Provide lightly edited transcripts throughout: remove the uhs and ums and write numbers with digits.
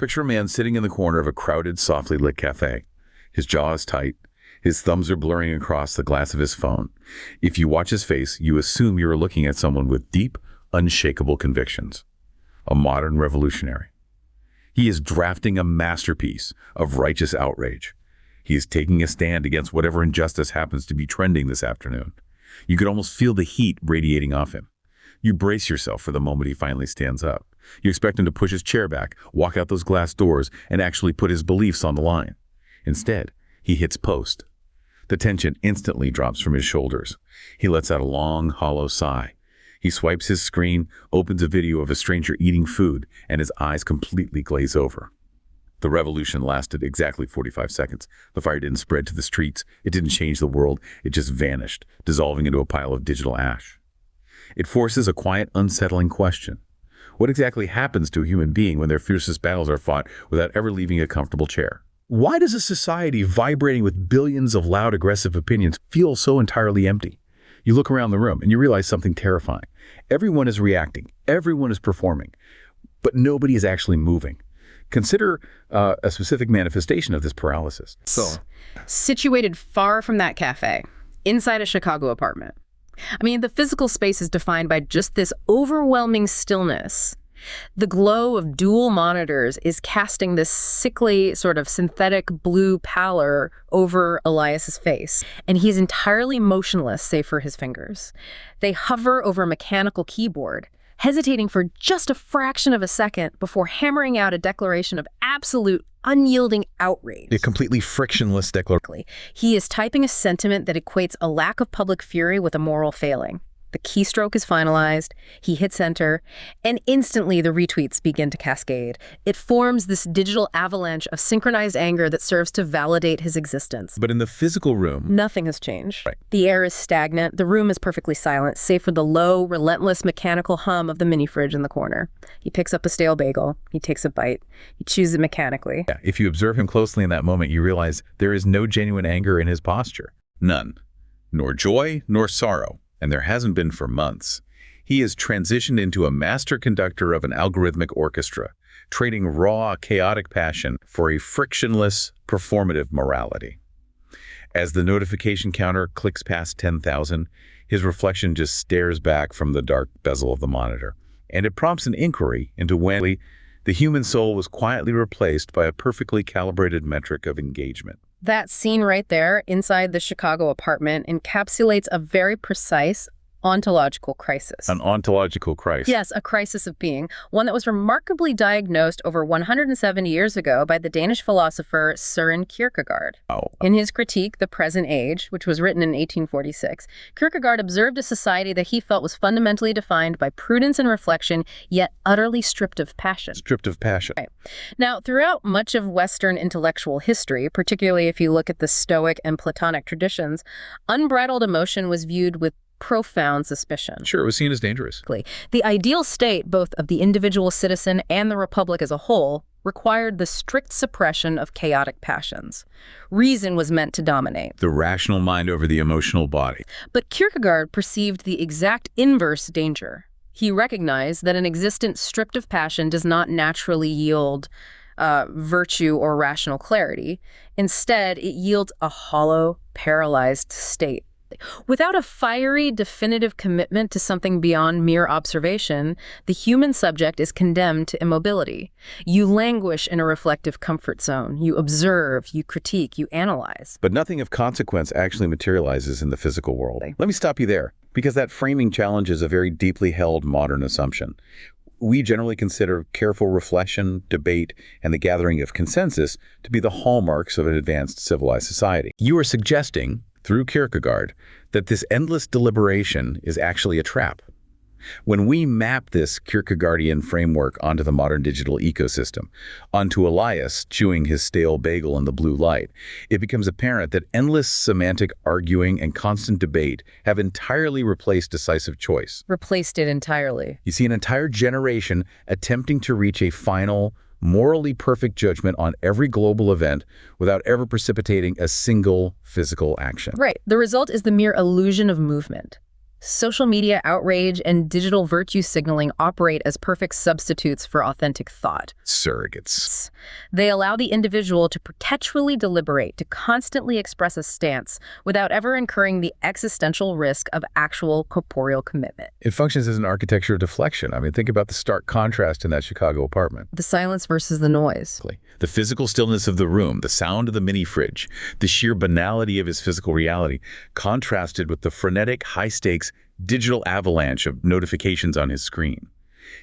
Picture a man sitting in the corner of a crowded, softly lit cafe. His jaw is tight. His thumbs are blurring across the glass of his phone. If you watch his face, you assume you are looking at someone with deep, unshakable convictions. A modern revolutionary. He is drafting a masterpiece of righteous outrage. He is taking a stand against whatever injustice happens to be trending this afternoon. You could almost feel the heat radiating off him. You brace yourself for the moment he finally stands up. You expect him to push his chair back, walk out those glass doors, and actually put his beliefs on the line. Instead, he hits post. The tension instantly drops from his shoulders. He lets out a long, hollow sigh. He swipes his screen, opens a video of a stranger eating food, and his eyes completely glaze over. The revolution lasted exactly 45 seconds. The fire didn't spread to the streets. It didn't change the world. It just vanished, dissolving into a pile of digital ash. It forces a quiet, unsettling question. What exactly happens to a human being when their fiercest battles are fought without ever leaving a comfortable chair? Why does a society vibrating with billions of loud, aggressive opinions feel so entirely empty? You look around the room and you realize something terrifying. Everyone is reacting. Everyone is performing. But nobody is actually moving. Consider a specific manifestation of this paralysis. Situated far from that cafe, inside a Chicago apartment. I mean, the physical space is defined by just this overwhelming stillness. The glow of dual monitors is casting this sickly, sort of synthetic blue pallor over Elias's face, and he's entirely motionless save for his fingers. They hover over a mechanical keyboard, hesitating for just a fraction of a second before hammering out a declaration of absolute, unyielding outrage. A completely frictionless declaration. He is typing a sentiment that equates a lack of public fury with a moral failing. The keystroke is finalized, he hits enter, and instantly the retweets begin to cascade. It forms this digital avalanche of synchronized anger that serves to validate his existence. But in the physical room, nothing has changed. Right. The air is stagnant, the room is perfectly silent, save for the low, relentless mechanical hum of the mini fridge in the corner. He picks up a stale bagel, he takes a bite, he chews it mechanically. Yeah, if you observe him closely in that moment, you realize there is no genuine anger in his posture. None. Nor joy, nor sorrow. And there hasn't been for months. He has transitioned into a master conductor of an algorithmic orchestra, trading raw, chaotic passion for a frictionless, performative morality. As the notification counter clicks past 10,000, his reflection just stares back from the dark bezel of the monitor, and it prompts an inquiry into when the human soul was quietly replaced by a perfectly calibrated metric of engagement. That scene right there inside the Chicago apartment encapsulates a very precise ontological crisis. An ontological crisis. Yes, a crisis of being, one that was remarkably diagnosed over 170 years ago by the Danish philosopher Søren Kierkegaard. Oh. In his critique, The Present Age, which was written in 1846, Kierkegaard observed a society that he felt was fundamentally defined by prudence and reflection, yet utterly stripped of passion. Stripped of passion. Right. Now, throughout much of Western intellectual history, particularly if you look at the Stoic and Platonic traditions, unbridled emotion was viewed with profound suspicion. Sure, it was seen as dangerous. The ideal state, both of the individual citizen and the republic as a whole, required the strict suppression of chaotic passions. Reason was meant to dominate. The rational mind over the emotional body. But Kierkegaard perceived the exact inverse danger. He recognized that an existence stripped of passion does not naturally yield virtue or rational clarity. Instead, it yields a hollow, paralyzed state. Without a fiery, definitive commitment to something beyond mere observation, the human subject is condemned to immobility. You languish in a reflective comfort zone. You observe, you critique, you analyze. But nothing of consequence actually materializes in the physical world. Let me stop you there, because that framing challenges a very deeply held modern assumption. We generally consider careful reflection, debate, and the gathering of consensus to be the hallmarks of an advanced civilized society. You are suggesting, through Kierkegaard, that this endless deliberation is actually a trap. When we map this Kierkegaardian framework onto the modern digital ecosystem, onto Elias chewing his stale bagel in the blue light, it becomes apparent that endless semantic arguing and constant debate have entirely replaced decisive choice. Replaced it entirely. You see an entire generation attempting to reach a final, morally perfect judgment on every global event without ever precipitating a single physical action. Right. The result is the mere illusion of movement. Social media outrage and digital virtue signaling operate as perfect substitutes for authentic thought. Surrogates. They allow the individual to perpetually deliberate, to constantly express a stance without ever incurring the existential risk of actual corporeal commitment. It functions as an architecture of deflection. I mean, think about the stark contrast in that Chicago apartment. The silence versus the noise. The physical stillness of the room, the sound of the mini fridge, the sheer banality of his physical reality, contrasted with the frenetic, high-stakes, digital avalanche of notifications on his screen.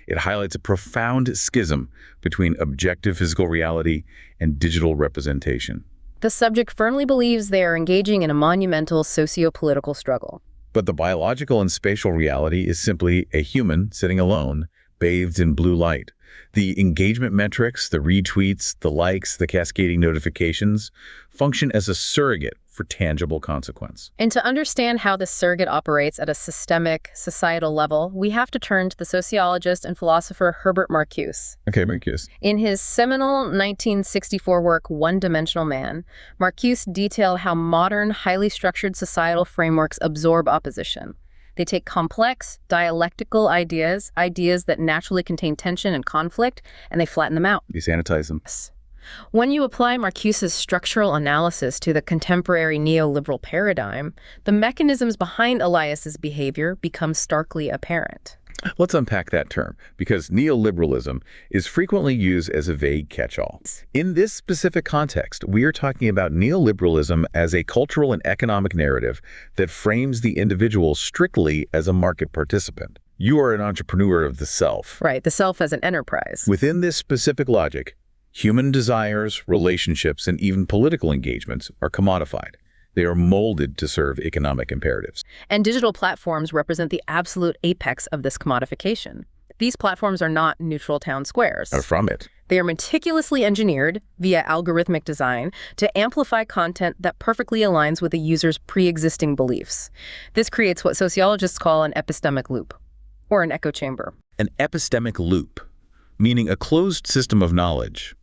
It highlights a profound schism between objective physical reality and digital representation. The subject firmly believes they are engaging in a monumental socio-political struggle. But the biological and spatial reality is simply a human sitting alone, bathed in blue light. The engagement metrics, the retweets, the likes, the cascading notifications function as a surrogate for tangible consequence. And to understand how this surrogate operates at a systemic, societal level, we have to turn to the sociologist and philosopher Herbert Marcuse. Okay, Marcuse. In his seminal 1964 work, One-Dimensional Man, Marcuse detailed how modern, highly structured societal frameworks absorb opposition. They take complex, dialectical ideas that naturally contain tension and conflict, and they flatten them out. You sanitize them. When you apply Marcuse's structural analysis to the contemporary neoliberal paradigm, the mechanisms behind Elias's behavior become starkly apparent. Let's unpack that term, because neoliberalism is frequently used as a vague catch-all. In this specific context, we are talking about neoliberalism as a cultural and economic narrative that frames the individual strictly as a market participant. You are an entrepreneur of the self. Right, the self as an enterprise. Within this specific logic, human desires, relationships, and even political engagements are commodified. They are molded to serve economic imperatives. And digital platforms represent the absolute apex of this commodification. These platforms are not neutral town squares. Or from it. They are meticulously engineered via algorithmic design to amplify content that perfectly aligns with the user's pre-existing beliefs. This creates what sociologists call an epistemic loop, or an echo chamber. An epistemic loop, meaning a closed system of knowledge.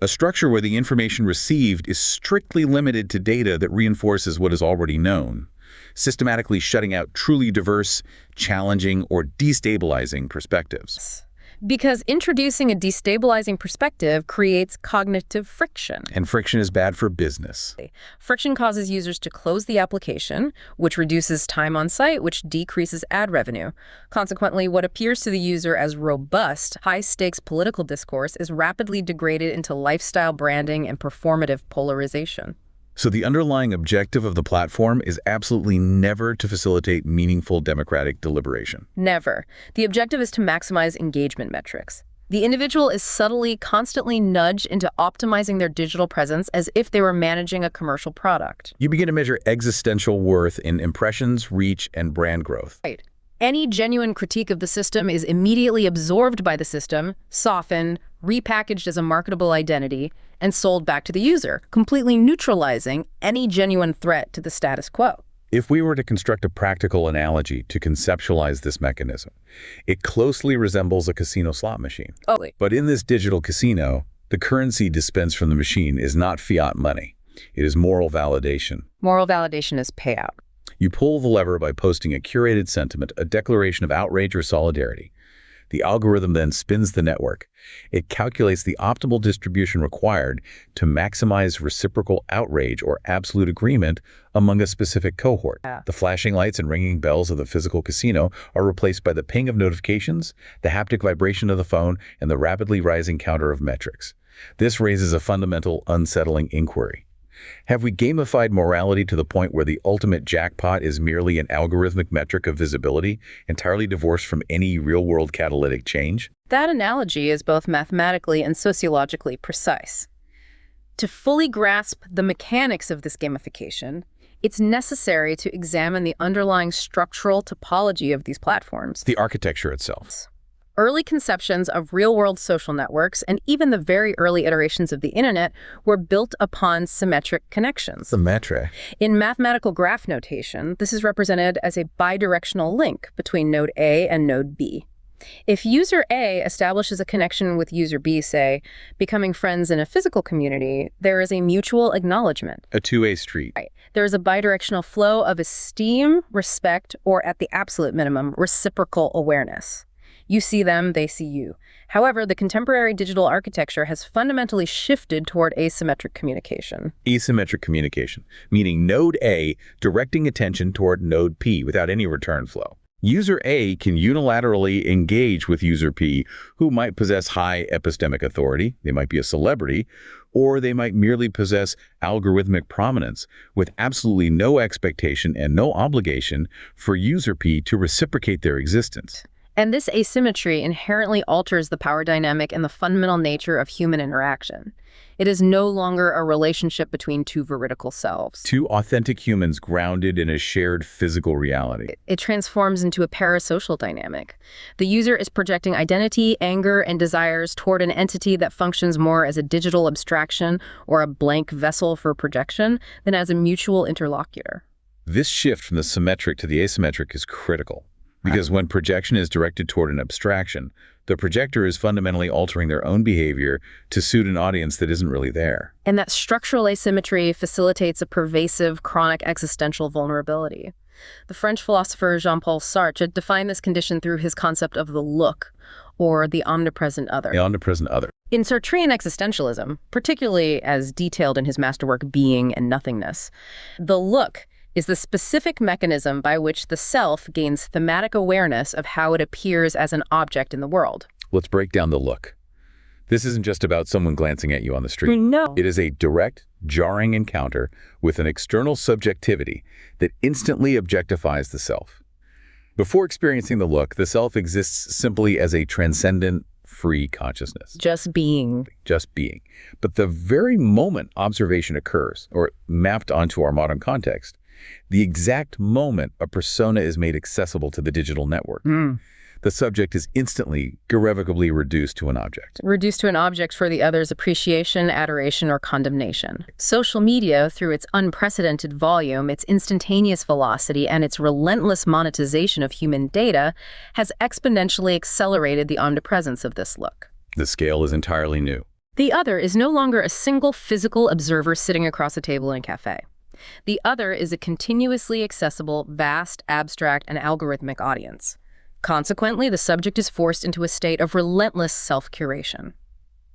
A structure where the information received is strictly limited to data that reinforces what is already known, systematically shutting out truly diverse, challenging, or destabilizing perspectives. Because introducing a destabilizing perspective creates cognitive friction. And friction is bad for business. Friction causes users to close the application, which reduces time on site, which decreases ad revenue. Consequently, what appears to the user as robust, high-stakes political discourse is rapidly degraded into lifestyle branding and performative polarization. So the underlying objective of the platform is absolutely never to facilitate meaningful democratic deliberation. Never. The objective is to maximize engagement metrics. The individual is subtly, constantly nudged into optimizing their digital presence as if they were managing a commercial product. You begin to measure existential worth in impressions, reach, and brand growth. Right. Any genuine critique of the system is immediately absorbed by the system, softened, repackaged as a marketable identity, and sold back to the user, completely neutralizing any genuine threat to the status quo. If we were to construct a practical analogy to conceptualize this mechanism, it closely resembles a casino slot machine. But in this digital casino, the currency dispensed from the machine is not fiat money. It is moral validation. Moral validation is payout. You pull the lever by posting a curated sentiment, a declaration of outrage or solidarity. The algorithm then spins the network. It calculates the optimal distribution required to maximize reciprocal outrage or absolute agreement among a specific cohort. The flashing lights and ringing bells of the physical casino are replaced by the ping of notifications, the haptic vibration of the phone, and the rapidly rising counter of metrics. This raises a fundamental, unsettling inquiry. Have we gamified morality to the point where the ultimate jackpot is merely an algorithmic metric of visibility, entirely divorced from any real-world catalytic change? That analogy is both mathematically and sociologically precise. To fully grasp the mechanics of this gamification, it's necessary to examine the underlying structural topology of these platforms. The architecture itself. Early conceptions of real-world social networks and even the very early iterations of the internet were built upon symmetric connections. Symmetric. In mathematical graph notation, this is represented as a bidirectional link between node A and node B. If user A establishes a connection with user B, say, becoming friends in a physical community, there is a mutual acknowledgement. A two-way street. Right. There is a bidirectional flow of esteem, respect, or at the absolute minimum, reciprocal awareness. You see them, they see you. However, the contemporary digital architecture has fundamentally shifted toward asymmetric communication. Asymmetric communication, meaning node A directing attention toward node P without any return flow. User A can unilaterally engage with user P, who might possess high epistemic authority, they might be a celebrity, or they might merely possess algorithmic prominence, with absolutely no expectation and no obligation for user P to reciprocate their existence. And this asymmetry inherently alters the power dynamic and the fundamental nature of human interaction. It is no longer a relationship between two veridical selves. Two authentic humans grounded in a shared physical reality. It transforms into a parasocial dynamic. The user is projecting identity, anger, and desires toward an entity that functions more as a digital abstraction or a blank vessel for projection than as a mutual interlocutor. This shift from the symmetric to the asymmetric is critical, because when projection is directed toward an abstraction, the projector is fundamentally altering their own behavior to suit an audience that isn't really there. And that structural asymmetry facilitates a pervasive, chronic existential vulnerability. The French philosopher Jean-Paul Sartre defined this condition through his concept of the look, or the omnipresent other. The omnipresent other. In Sartrean existentialism, particularly as detailed in his masterwork Being and Nothingness, the look is the specific mechanism by which the self gains thematic awareness of how it appears as an object in the world. Let's break down the look. This isn't just about someone glancing at you on the street. No. It is a direct, jarring encounter with an external subjectivity that instantly objectifies the self. Before experiencing the look, the self exists simply as a transcendent, free consciousness. Just being. Just being. But the very moment observation occurs, or mapped onto our modern context, the exact moment a persona is made accessible to the digital network, the subject is instantly, irrevocably reduced to an object. Reduced to an object for the other's appreciation, adoration, or condemnation. Social media, through its unprecedented volume, its instantaneous velocity, and its relentless monetization of human data, has exponentially accelerated the omnipresence of this look. The scale is entirely new. The other is no longer a single physical observer sitting across a table in a cafe. The other is a continuously accessible, vast, abstract, and algorithmic audience. Consequently, the subject is forced into a state of relentless self-curation.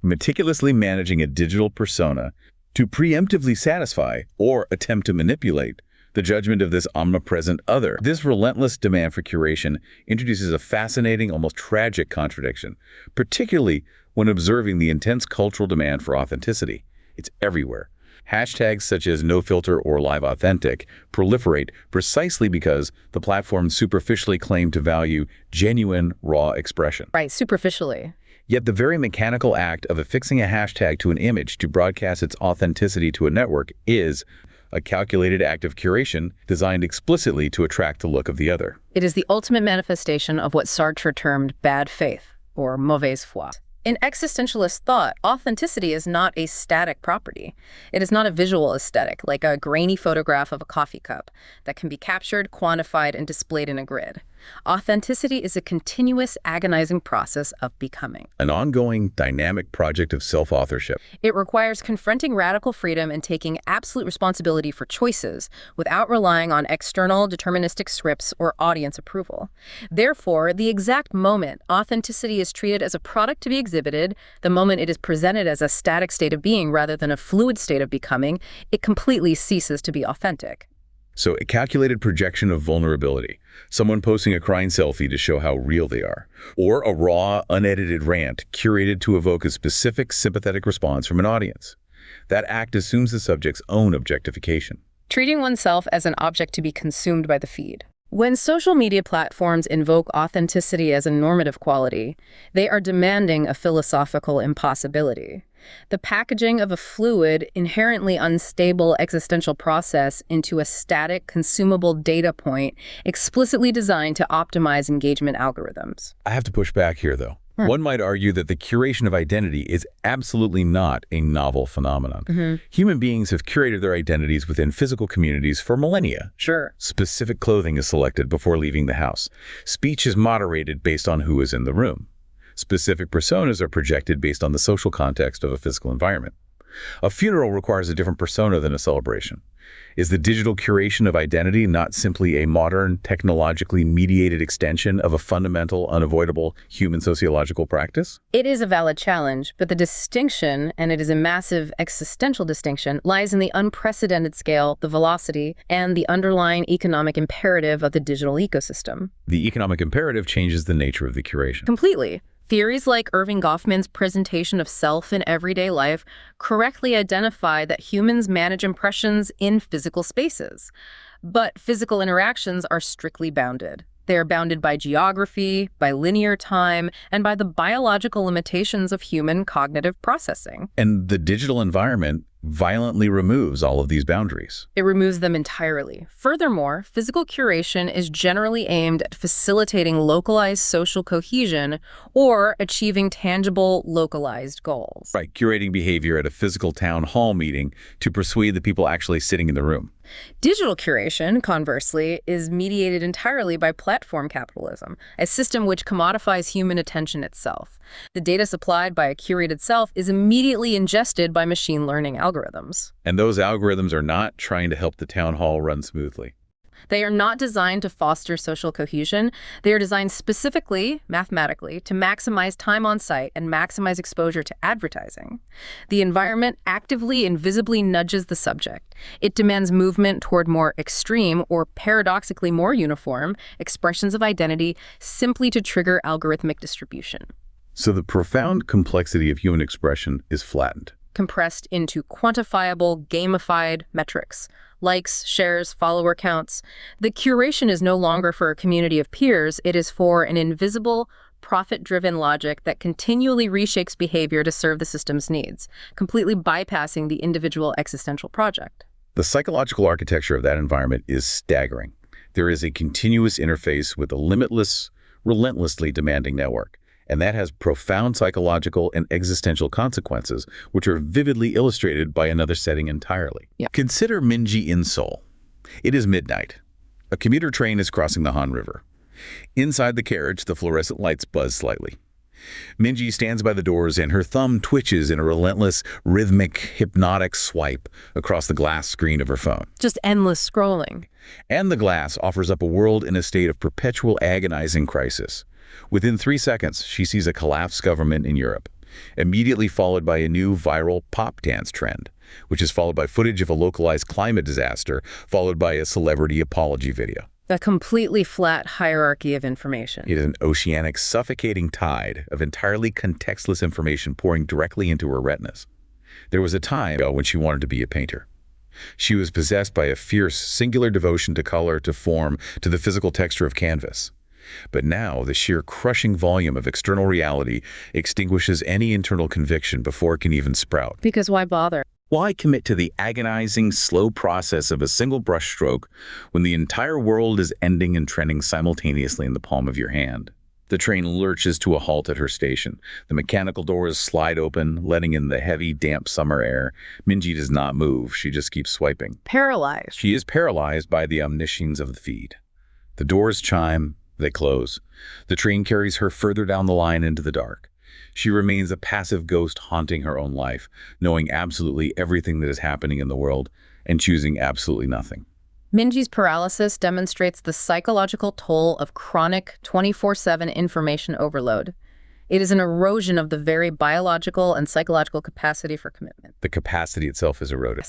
Meticulously managing a digital persona to preemptively satisfy or attempt to manipulate the judgment of this omnipresent other. This relentless demand for curation introduces a fascinating, almost tragic contradiction, particularly when observing the intense cultural demand for authenticity. It's everywhere. Hashtags such as NoFilter or LiveAuthentic proliferate precisely because the platforms superficially claim to value genuine, raw expression. Right, superficially. Yet the very mechanical act of affixing a hashtag to an image to broadcast its authenticity to a network is a calculated act of curation designed explicitly to attract the look of the other. It is the ultimate manifestation of what Sartre termed bad faith, or mauvaise foi. In existentialist thought, authenticity is not a static property. It is not a visual aesthetic, like a grainy photograph of a coffee cup, that can be captured, quantified, and displayed in a grid. Authenticity is a continuous, agonizing process of becoming. An ongoing, dynamic project of self-authorship. It requires confronting radical freedom and taking absolute responsibility for choices without relying on external, deterministic scripts or audience approval. Therefore, the exact moment authenticity is treated as a product to be exhibited, the moment it is presented as a static state of being rather than a fluid state of becoming, it completely ceases to be authentic. So a calculated projection of vulnerability, someone posting a crying selfie to show how real they are, or a raw, unedited rant curated to evoke a specific sympathetic response from an audience. That act assumes the subject's own objectification. Treating oneself as an object to be consumed by the feed. When social media platforms invoke authenticity as a normative quality, they are demanding a philosophical impossibility. The packaging of a fluid, inherently unstable existential process into a static, consumable data point explicitly designed to optimize engagement algorithms. I have to push back here, though. One might argue that the curation of identity is absolutely not a novel phenomenon. Human beings have curated their identities within physical communities for millennia. Sure. Specific clothing is selected before leaving the house. Speech is moderated based on who is in the room. Specific personas are projected based on the social context of a physical environment. A funeral requires a different persona than a celebration. Is the digital curation of identity not simply a modern, technologically mediated extension of a fundamental, unavoidable human sociological practice? It is a valid challenge, but the distinction, and it is a massive existential distinction, lies in the unprecedented scale, the velocity, and the underlying economic imperative of the digital ecosystem. The economic imperative changes the nature of the curation. Completely. Theories like Irving Goffman's presentation of self in everyday life correctly identify that humans manage impressions in physical spaces. But physical interactions are strictly bounded. They are bounded by geography, by linear time, and by the biological limitations of human cognitive processing. And the digital environment violently removes all of these boundaries. It removes them entirely. Furthermore, physical curation is generally aimed at facilitating localized social cohesion or achieving tangible, localized goals. Right, curating behavior at a physical town hall meeting to persuade the people actually sitting in the room. Digital curation, conversely, is mediated entirely by platform capitalism, a system which commodifies human attention itself. The data supplied by a curated self is immediately ingested by machine learning algorithms. And those algorithms are not trying to help the town hall run smoothly. They are not designed to foster social cohesion. They are designed specifically, mathematically, to maximize time on site and maximize exposure to advertising. The environment actively and visibly nudges the subject. It demands movement toward more extreme, or paradoxically more uniform, expressions of identity simply to trigger algorithmic distribution. So the profound complexity of human expression is flattened. Compressed into quantifiable, gamified metrics. Likes, shares, follower counts. The curation is no longer for a community of peers. It is for an invisible, profit-driven logic that continually reshapes behavior to serve the system's needs, completely bypassing the individual existential project. The psychological architecture of that environment is staggering. There is a continuous interface with a limitless, relentlessly demanding network. And that has profound psychological and existential consequences, which are vividly illustrated by another setting entirely. Consider Minji in Seoul. It is midnight. A commuter train is crossing the Han River. Inside the carriage, the fluorescent lights buzz slightly. Minji stands by the doors and her thumb twitches in a relentless, rhythmic, hypnotic swipe across the glass screen of her phone. Just endless scrolling. And the glass offers up a world in a state of perpetual agonizing crisis. Within 3 seconds, she sees a collapsed government in Europe, immediately followed by a new viral pop dance trend, which is followed by footage of a localized climate disaster, followed by a celebrity apology video. A completely flat hierarchy of information. It is an oceanic, suffocating tide of entirely contextless information pouring directly into her retinas. There was a time when she wanted to be a painter. She was possessed by a fierce, singular devotion to color, to form, to the physical texture of canvas. But now, the sheer crushing volume of external reality extinguishes any internal conviction before it can even sprout. Because why bother? Why commit to the agonizing, slow process of a single brushstroke when the entire world is ending and trending simultaneously in the palm of your hand? The train lurches to a halt at her station. The mechanical doors slide open, letting in the heavy, damp summer air. Minji does not move. She just keeps swiping. Paralyzed. She is paralyzed by the omniscience of the feed. The doors chime. They close. The train carries her further down the line into the dark. She remains a passive ghost haunting her own life, knowing absolutely everything that is happening in the world and choosing absolutely nothing. Minji's paralysis demonstrates the psychological toll of chronic 24/7 information overload. It is an erosion of the very biological and psychological capacity for commitment. The capacity itself is eroded.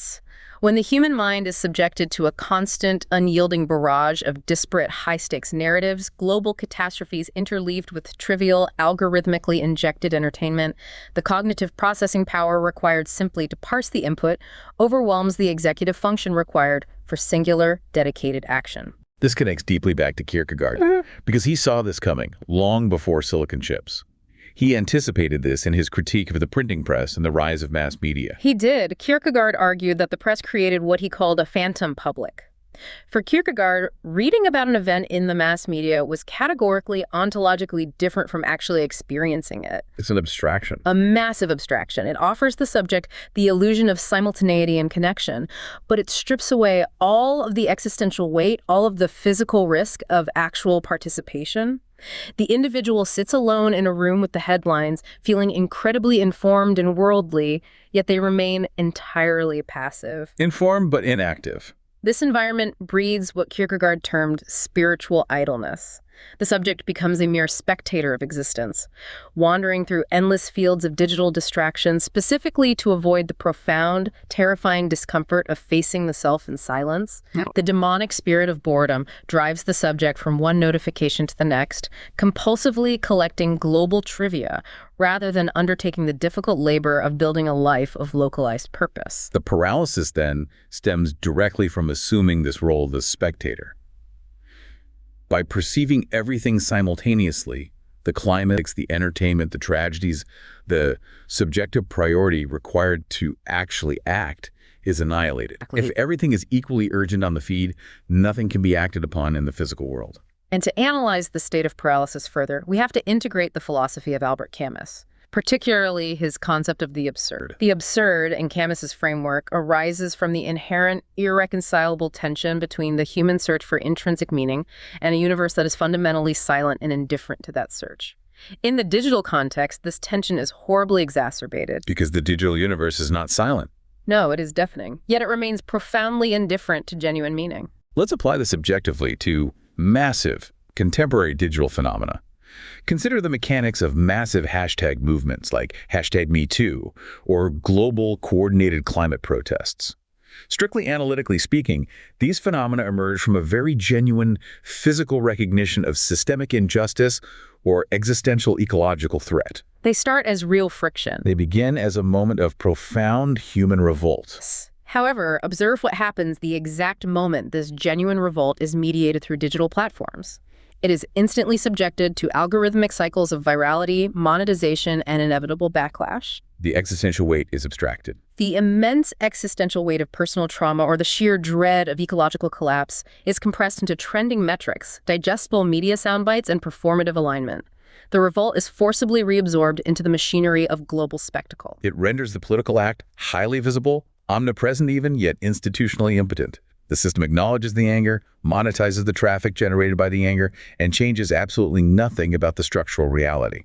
When the human mind is subjected to a constant, unyielding barrage of disparate, high-stakes narratives, global catastrophes interleaved with trivial, algorithmically injected entertainment, the cognitive processing power required simply to parse the input overwhelms the executive function required for singular, dedicated action. This connects deeply back to Kierkegaard, because he saw this coming long before silicon chips. He anticipated this in his critique of the printing press and the rise of mass media. He did. Kierkegaard argued that the press created what he called a phantom public. For Kierkegaard, reading about an event in the mass media was categorically, ontologically different from actually experiencing it. It's an abstraction. A massive abstraction. It offers the subject the illusion of simultaneity and connection, but it strips away all of the existential weight, all of the physical risk of actual participation. The individual sits alone in a room with the headlines, feeling incredibly informed and worldly, yet they remain entirely passive. Informed but inactive. This environment breeds what Kierkegaard termed spiritual idleness. The subject becomes a mere spectator of existence, wandering through endless fields of digital distractions, specifically to avoid the profound, terrifying discomfort of facing the self in silence. The demonic spirit of boredom drives the subject from one notification to the next, compulsively collecting global trivia rather than undertaking the difficult labor of building a life of localized purpose. The paralysis, then, stems directly from assuming this role of the spectator. By perceiving everything simultaneously, the climax, the entertainment, the tragedies, the subjective priority required to actually act is annihilated. Exactly. If everything is equally urgent on the feed, nothing can be acted upon in the physical world. And to analyze the state of paralysis further, we have to integrate the philosophy of Albert Camus, particularly his concept of the absurd. The absurd, in Camus's framework, arises from the inherent, irreconcilable tension between the human search for intrinsic meaning and a universe that is fundamentally silent and indifferent to that search. In the digital context, this tension is horribly exacerbated. Because the digital universe is not silent. No, it is deafening, yet it remains profoundly indifferent to genuine meaning. Let's apply this objectively to massive, contemporary digital phenomena. Consider the mechanics of massive hashtag movements like #MeToo or global coordinated climate protests. Strictly analytically speaking, these phenomena emerge from a very genuine physical recognition of systemic injustice or existential ecological threat. They start as real friction. They begin as a moment of profound human revolt. However, observe what happens the exact moment this genuine revolt is mediated through digital platforms. It is instantly subjected to algorithmic cycles of virality, monetization, and inevitable backlash. The existential weight is abstracted. The immense existential weight of personal trauma or the sheer dread of ecological collapse is compressed into trending metrics, digestible media soundbites, and performative alignment. The revolt is forcibly reabsorbed into the machinery of global spectacle. It renders the political act highly visible, omnipresent even, yet institutionally impotent. The system acknowledges the anger, monetizes the traffic generated by the anger, and changes absolutely nothing about the structural reality.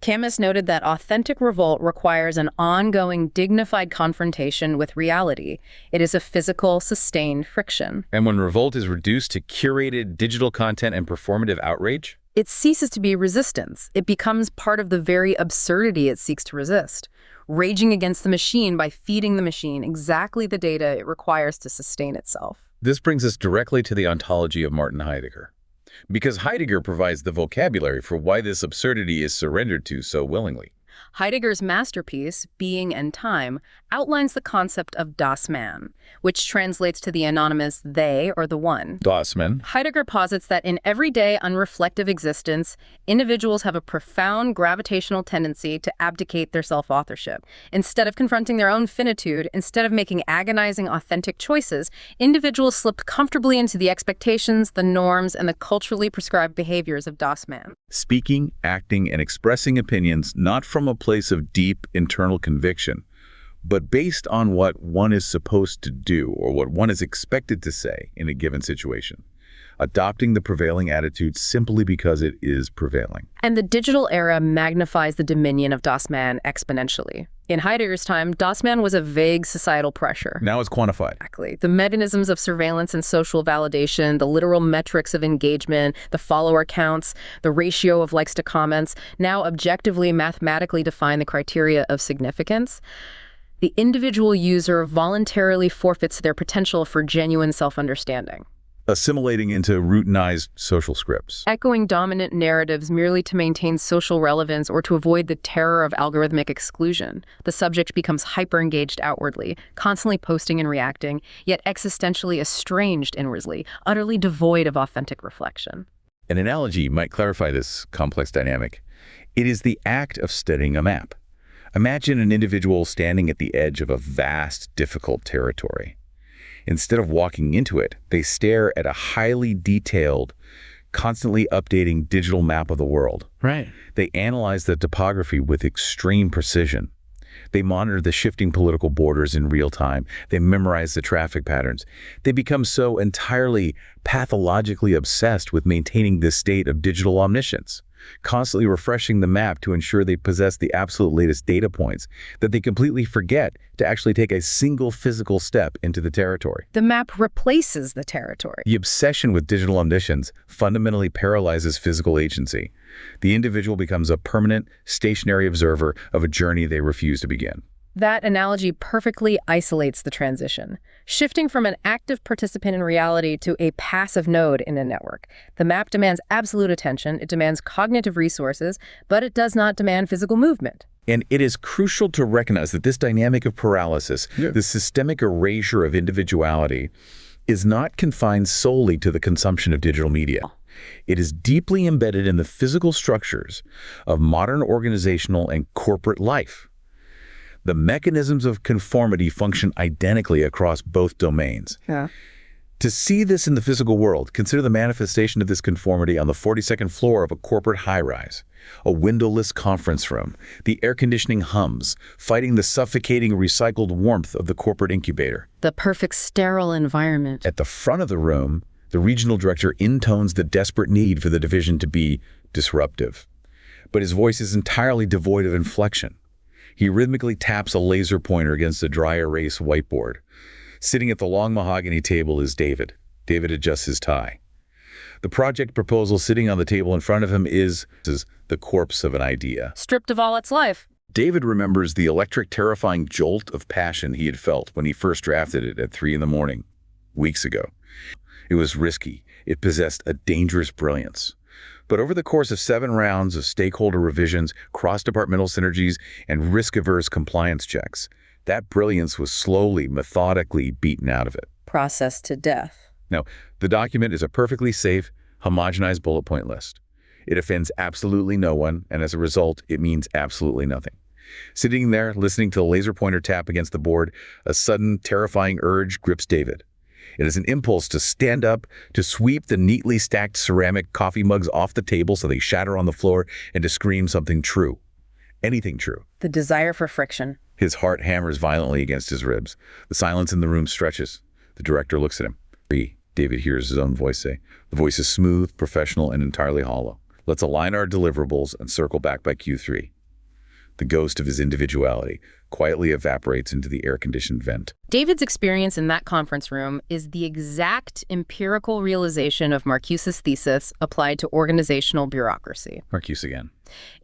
Camus noted that authentic revolt requires an ongoing, dignified confrontation with reality. It is a physical, sustained friction. And when revolt is reduced to curated digital content and performative outrage, it ceases to be resistance. It becomes part of the very absurdity it seeks to resist, raging against the machine by feeding the machine exactly the data it requires to sustain itself. This brings us directly to the ontology of Martin Heidegger, because Heidegger provides the vocabulary for why this absurdity is surrendered to so willingly. Heidegger's masterpiece, Being and Time, outlines the concept of Das Man, which translates to the anonymous they or the one. Das Man. Heidegger posits that in everyday unreflective existence, individuals have a profound gravitational tendency to abdicate their self-authorship. Instead of confronting their own finitude, instead of making agonizing authentic choices, individuals slip comfortably into the expectations, the norms, and the culturally prescribed behaviors of Das Man. Speaking, acting, and expressing opinions not from a place of deep internal conviction, but based on what one is supposed to do or what one is expected to say in a given situation, adopting the prevailing attitude simply because it is prevailing. And the digital era magnifies the dominion of Das Man exponentially. In Heidegger's time, Das Man was a vague societal pressure. Now it's quantified. Exactly. The mechanisms of surveillance and social validation, the literal metrics of engagement, the follower counts, the ratio of likes to comments, now objectively mathematically define the criteria of significance. The individual user voluntarily forfeits their potential for genuine self-understanding, Assimilating into routinized social scripts. echoing dominant narratives merely to maintain social relevance or to avoid the terror of algorithmic exclusion. The subject becomes hyper-engaged outwardly, constantly posting and reacting, yet existentially estranged inwardly, utterly devoid of authentic reflection. An analogy might clarify this complex dynamic. It is the act of studying a map. Imagine an individual standing at the edge of a vast, difficult territory. Instead of walking into it, they stare at a highly detailed, constantly updating digital map of the world. Right. They analyze the topography with extreme precision. They monitor the shifting political borders in real time. They memorize the traffic patterns. They become so entirely pathologically obsessed with maintaining this state of digital omniscience, constantly refreshing the map to ensure they possess the absolute latest data points, that they completely forget to actually take a single physical step into the territory. The map replaces the territory. The obsession with digital omniscience fundamentally paralyzes physical agency. The individual becomes a permanent, stationary observer of a journey they refuse to begin. That analogy perfectly isolates the transition, shifting from an active participant in reality to a passive node in a network. The map demands absolute attention, it demands cognitive resources, but it does not demand physical movement. And it is crucial to recognize that this dynamic of paralysis, the systemic erasure of individuality, is not confined solely to the consumption of digital media. It is deeply embedded in the physical structures of modern organizational and corporate life. The mechanisms of conformity function identically across both domains. Yeah. To see this in the physical world, consider the manifestation of this conformity on the 42nd floor of a corporate high-rise, a windowless conference room. The air conditioning hums, fighting the suffocating recycled warmth of the corporate incubator. The perfect sterile environment. At the front of the room, the regional director intones the desperate need for the division to be disruptive. But his voice is entirely devoid of inflection. He rhythmically taps a laser pointer against a dry erase whiteboard. Sitting at the long mahogany table is David. David adjusts his tie. The project proposal sitting on the table in front of him is the corpse of an idea. Stripped of all its life. David remembers the electric, terrifying jolt of passion he had felt when he first drafted it at 3 a.m, weeks ago. It was risky. It possessed a dangerous brilliance. But over the course of 7 rounds of stakeholder revisions, cross-departmental synergies, and risk-averse compliance checks, that brilliance was slowly, methodically beaten out of it. Processed to death. Now, the document is a perfectly safe, homogenized bullet point list. It offends absolutely no one, and as a result, it means absolutely nothing. Sitting there, listening to the laser pointer tap against the board, a sudden, terrifying urge grips David. It is an impulse to stand up, to sweep the neatly stacked ceramic coffee mugs off the table so they shatter on the floor, and to scream something true. Anything true. The desire for friction. His heart hammers violently against his ribs. The silence in the room stretches. The director looks at him. David hears his own voice say. The voice is smooth, professional, and entirely hollow. Let's align our deliverables and circle back by Q3. The ghost of his individuality quietly evaporates into the air-conditioned vent. David's experience in that conference room is the exact empirical realization of Marcuse's thesis applied to organizational bureaucracy. Marcuse again.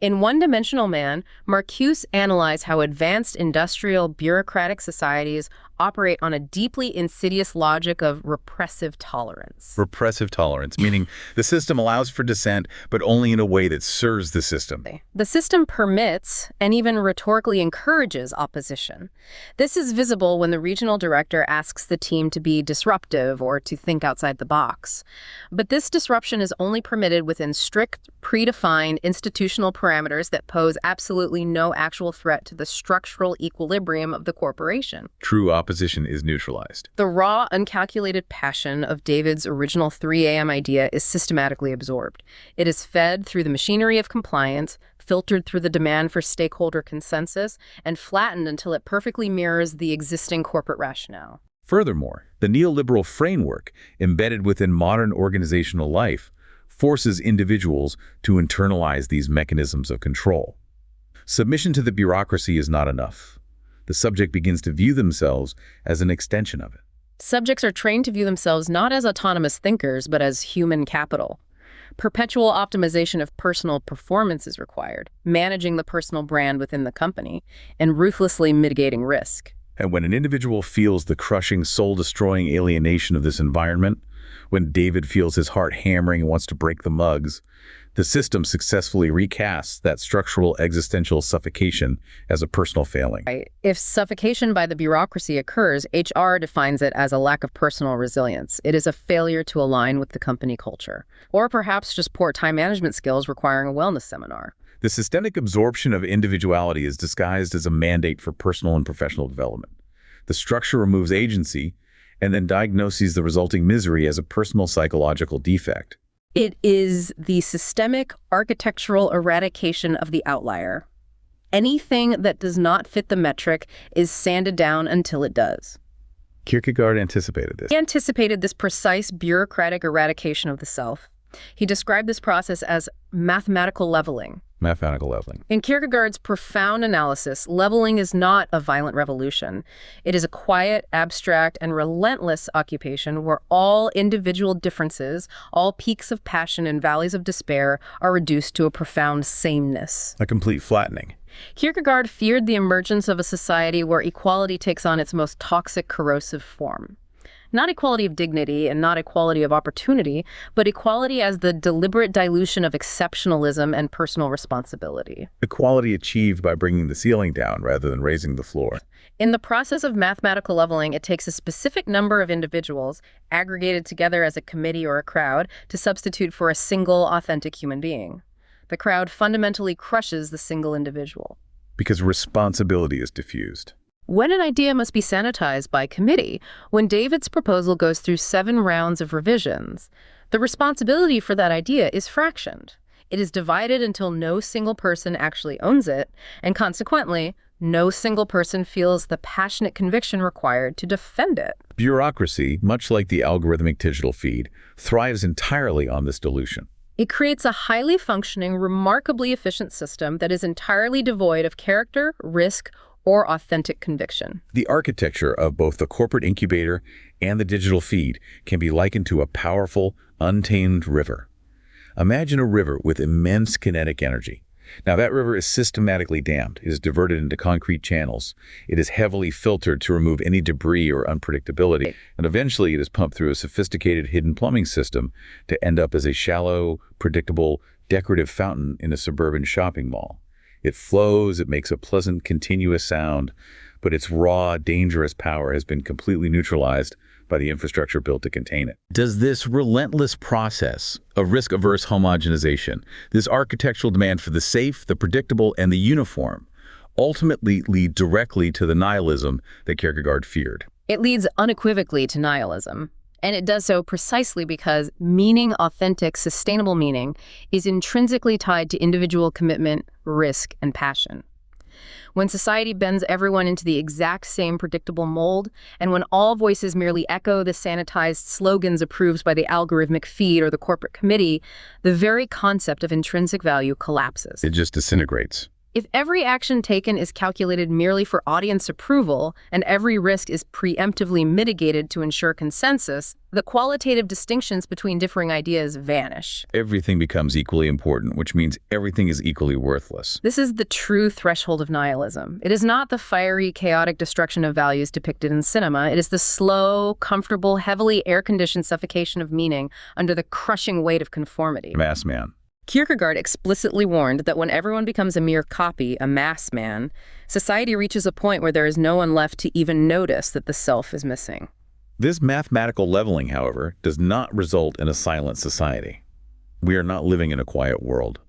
In One-Dimensional Man, Marcuse analyzed how advanced industrial bureaucratic societies operate on a deeply insidious logic of repressive tolerance. Repressive tolerance, meaning the system allows for dissent, but only in a way that serves the system. The system permits and even rhetorically encourages opposition. This is visible when the regional director asks the team to be disruptive or to think outside the box. But this disruption is only permitted within strict, predefined institutional parameters that pose absolutely no actual threat to the structural equilibrium of the corporation. True opposition is neutralized. The raw, uncalculated passion of David's original 3 a.m. idea is systematically absorbed. It is fed through the machinery of compliance, filtered through the demand for stakeholder consensus, and flattened until it perfectly mirrors the existing corporate rationale. Furthermore, the neoliberal framework embedded within modern organizational life forces individuals to internalize these mechanisms of control. Submission to the bureaucracy is not enough. The subject begins to view themselves as an extension of it. Subjects are trained to view themselves not as autonomous thinkers, but as human capital. Perpetual optimization of personal performance is required, managing the personal brand within the company, and ruthlessly mitigating risk. And when an individual feels the crushing, soul-destroying alienation of this environment, when David feels his heart hammering and wants to break the mugs, the system successfully recasts that structural existential suffocation as a personal failing. Right. If suffocation by the bureaucracy occurs, HR defines it as a lack of personal resilience. It is a failure to align with the company culture, or perhaps just poor time management skills requiring a wellness seminar. The systemic absorption of individuality is disguised as a mandate for personal and professional development. The structure removes agency, and then diagnoses the resulting misery as a personal psychological defect. It is the systemic architectural eradication of the outlier. Anything that does not fit the metric is sanded down until it does. Kierkegaard anticipated this. He anticipated this precise bureaucratic eradication of the self. He described this process as mathematical leveling. Mathematical leveling. In Kierkegaard's profound analysis, leveling is not a violent revolution. It is a quiet, abstract, and relentless occupation where all individual differences, all peaks of passion and valleys of despair, are reduced to a profound sameness. A complete flattening. Kierkegaard feared the emergence of a society where equality takes on its most toxic, corrosive form. Not equality of dignity and not equality of opportunity, but equality as the deliberate dilution of exceptionalism and personal responsibility. Equality achieved by bringing the ceiling down rather than raising the floor. In the process of mathematical leveling, it takes a specific number of individuals, aggregated together as a committee or a crowd, to substitute for a single, authentic human being. The crowd fundamentally crushes the single individual. Because responsibility is diffused. When an idea must be sanitized by committee, when David's proposal goes through 7 rounds of revisions, the responsibility for that idea is fractioned. It is divided until no single person actually owns it, and consequently, no single person feels the passionate conviction required to defend it. Bureaucracy, much like the algorithmic digital feed, thrives entirely on this dilution. It creates a highly functioning, remarkably efficient system that is entirely devoid of character, risk, or authentic conviction. The architecture of both the corporate incubator and the digital feed can be likened to a powerful, untamed river. Imagine a river with immense kinetic energy. Now, that river is systematically dammed. It is diverted into concrete channels. It is heavily filtered to remove any debris or unpredictability. And eventually, it is pumped through a sophisticated hidden plumbing system to end up as a shallow, predictable, decorative fountain in a suburban shopping mall. It flows, it makes a pleasant, continuous sound, but its raw, dangerous power has been completely neutralized by the infrastructure built to contain it. Does this relentless process of risk-averse homogenization, this architectural demand for the safe, the predictable, and the uniform, ultimately lead directly to the nihilism that Kierkegaard feared? It leads unequivocally to nihilism. And it does so precisely because meaning, authentic, sustainable meaning, is intrinsically tied to individual commitment, risk, and passion. When society bends everyone into the exact same predictable mold, and when all voices merely echo the sanitized slogans approved by the algorithmic feed or the corporate committee, the very concept of intrinsic value collapses. It just disintegrates. If every action taken is calculated merely for audience approval and every risk is preemptively mitigated to ensure consensus, the qualitative distinctions between differing ideas vanish. Everything becomes equally important, which means everything is equally worthless. This is the true threshold of nihilism. It is not the fiery, chaotic destruction of values depicted in cinema. It is the slow, comfortable, heavily air-conditioned suffocation of meaning under the crushing weight of conformity. Mass man. Kierkegaard explicitly warned that when everyone becomes a mere copy, a mass man, society reaches a point where there is no one left to even notice that the self is missing. This mathematical leveling, however, does not result in a silent society. We are not living in a quiet world.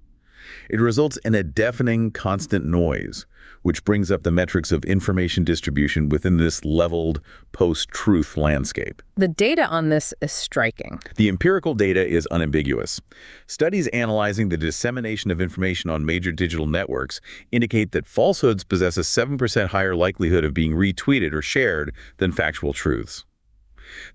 It results in a deafening, constant noise, which brings up the metrics of information distribution within this leveled, post-truth landscape. The data on this is striking. The empirical data is unambiguous. Studies analyzing the dissemination of information on major digital networks indicate that falsehoods possess a 7% higher likelihood of being retweeted or shared than factual truths.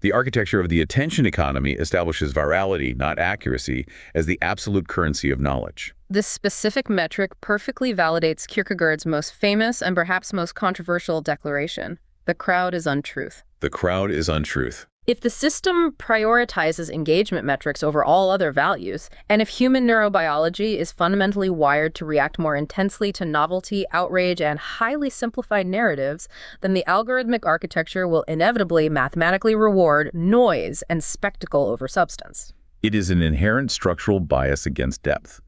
The architecture of the attention economy establishes virality, not accuracy, as the absolute currency of knowledge. This specific metric perfectly validates Kierkegaard's most famous and perhaps most controversial declaration: the crowd is untruth. The crowd is untruth. If the system prioritizes engagement metrics over all other values, and if human neurobiology is fundamentally wired to react more intensely to novelty, outrage, and highly simplified narratives, then the algorithmic architecture will inevitably mathematically reward noise and spectacle over substance. It is an inherent structural bias against depth.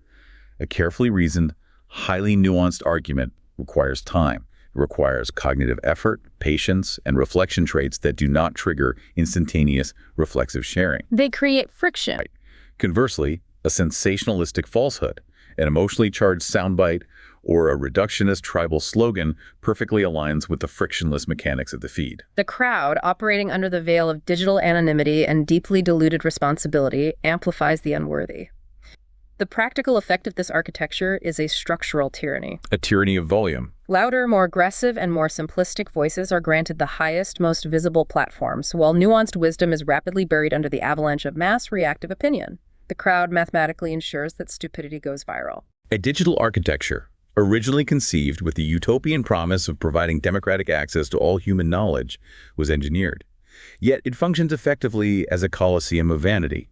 A carefully reasoned, highly nuanced argument requires time. It requires cognitive effort, patience, and reflection traits that do not trigger instantaneous reflexive sharing. They create friction. Conversely, a sensationalistic falsehood, an emotionally charged soundbite, or a reductionist tribal slogan perfectly aligns with the frictionless mechanics of the feed. The crowd, operating under the veil of digital anonymity and deeply diluted responsibility, amplifies the unworthy. The practical effect of this architecture is a structural tyranny. A tyranny of volume. Louder, more aggressive, and more simplistic voices are granted the highest, most visible platforms, while nuanced wisdom is rapidly buried under the avalanche of mass reactive opinion. The crowd mathematically ensures that stupidity goes viral. A digital architecture, originally conceived with the utopian promise of providing democratic access to all human knowledge, was engineered. Yet it functions effectively as a coliseum of vanity.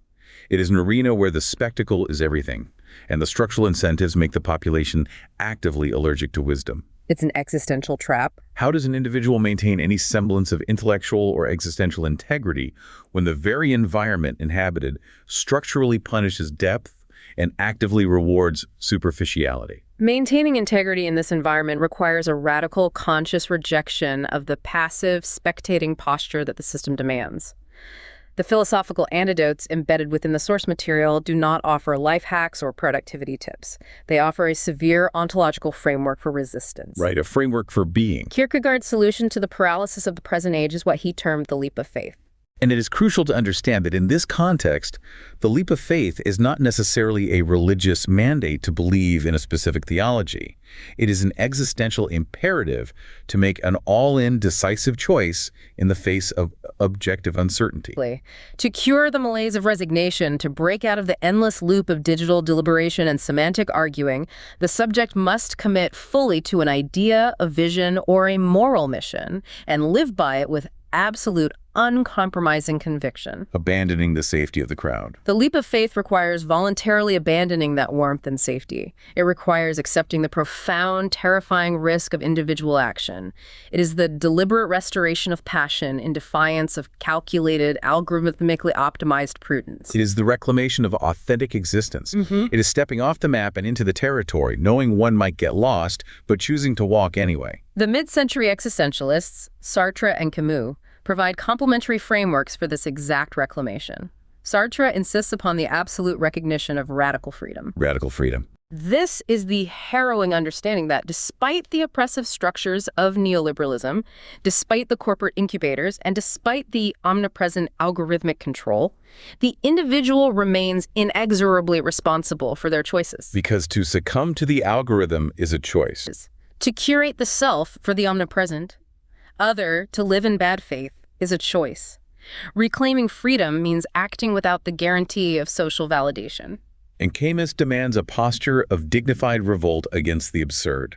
It is an arena where the spectacle is everything, and the structural incentives make the population actively allergic to wisdom. It's an existential trap. How does an individual maintain any semblance of intellectual or existential integrity when the very environment inhabited structurally punishes depth and actively rewards superficiality? Maintaining integrity in this environment requires a radical, conscious rejection of the passive, spectating posture that the system demands. The philosophical antidotes embedded within the source material do not offer life hacks or productivity tips. They offer a severe ontological framework for resistance. Right, a framework for being. Kierkegaard's solution to the paralysis of the present age is what he termed the leap of faith. And it is crucial to understand that in this context, the leap of faith is not necessarily a religious mandate to believe in a specific theology. It is an existential imperative to make an all-in decisive choice in the face of objective uncertainty. To cure the malaise of resignation, to break out of the endless loop of digital deliberation and semantic arguing, the subject must commit fully to an idea, a vision, or a moral mission, and live by it with absolute, uncompromising conviction. Abandoning the safety of the crowd. The leap of faith requires voluntarily abandoning that warmth and safety. It requires accepting the profound, terrifying risk of individual action. It is the deliberate restoration of passion in defiance of calculated, algorithmically optimized prudence. It is the reclamation of authentic existence. It is stepping off the map and into the territory, knowing one might get lost, but choosing to walk anyway. The mid-century existentialists, Sartre and Camus, provide complementary frameworks for this exact reclamation. Sartre insists upon the absolute recognition of radical freedom. Radical freedom. This is the harrowing understanding that despite the oppressive structures of neoliberalism, despite the corporate incubators, and despite the omnipresent algorithmic control, the individual remains inexorably responsible for their choices. Because to succumb to the algorithm is a choice. To curate the self for the omnipresent, to live in bad faith, is a choice. Reclaiming freedom means acting without the guarantee of social validation. And Camus demands a posture of dignified revolt against the absurd.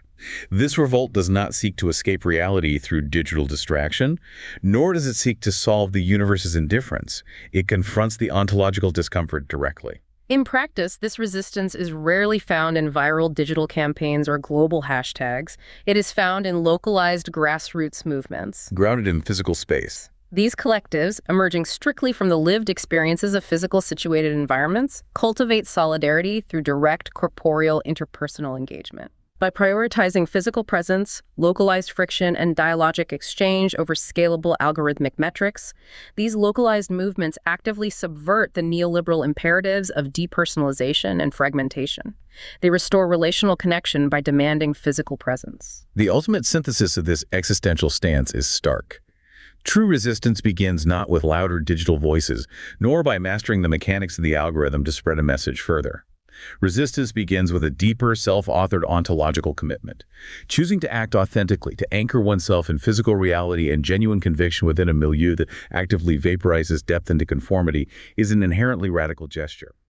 This revolt does not seek to escape reality through digital distraction, nor does it seek to solve the universe's indifference. It confronts the ontological discomfort directly. In practice, this resistance is rarely found in viral digital campaigns or global hashtags. It is found in localized grassroots movements. Grounded in physical space. These collectives, emerging strictly from the lived experiences of physical situated environments, cultivate solidarity through direct corporeal interpersonal engagement. By prioritizing physical presence, localized friction, and dialogic exchange over scalable algorithmic metrics, these localized movements actively subvert the neoliberal imperatives of depersonalization and fragmentation. They restore relational connection by demanding physical presence. The ultimate synthesis of this existential stance is stark. True resistance begins not with louder digital voices, nor by mastering the mechanics of the algorithm to spread a message further. Resistance begins with a deeper, self-authored ontological commitment. Choosing to act authentically, to anchor oneself in physical reality and genuine conviction within a milieu that actively vaporizes depth into conformity, is an inherently radical gesture.